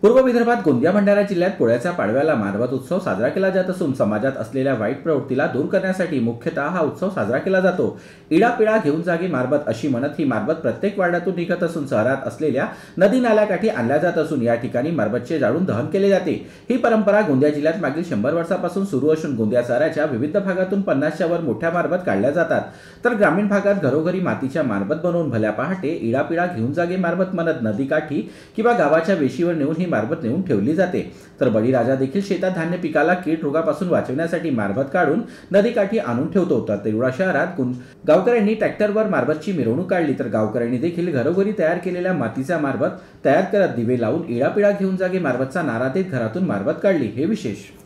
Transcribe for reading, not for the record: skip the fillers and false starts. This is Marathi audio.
पूर्व विदर्भात गोंदिया भंडारा जिल्ह्यात पोळ्याच्या पाडव्याला मारबत उत्सव साजरा केला जात असून समाजात असलेल्या वाईट प्रवृत्तीला दूर करण्यासाठी मुख्यतः हा उत्सव साजरा केला जातो। इडापिडा घेऊन जागे मारबत अशी म्हणत ही मारबत प्रत्येक वाड्यातून निघत असून शहरात असलेल्या नदी नाल्याकाठी आणल्या जात असून या ठिकाणी मारबतचे जाळून दहन केले जाते। ही परंपरा गोंदिया जिल्ह्यात मागील 100 वर्षांपासून सुरू असून गोंदिया शहराच्या विविध भागातून 50च्या वर मोठ्या मारबत काढल्या जातात, तर ग्रामीण भागात घरोघरी मातीच्या मारबत बनवून भल्या पहाटे इडापिडा घेऊन जागे मारबत म्हणत नदीकाठी किंवा गावाच्या वेशीवर नेऊन ही मारबत नेऊन ठेवली जाते। तर बळीराजा देखील शेतात धान्य पिकाला कीड रोगापासून वाचवण्यासाठी मारबत काढून नदीकाठी आणून ठेवतो। तर तेवढा शहरात गावकऱ्यांनी ट्रॅक्टरवर मारबतची मिरवणूक काढली, तर गावकऱ्यांनी देखील घरोघरी तयार केलेल्या मातीचा मारबत तयार करत दिवे लावून इडापिडा घेऊन जागे मारबतचा नारा देत घरातून मारबत काढली। हे विशेष।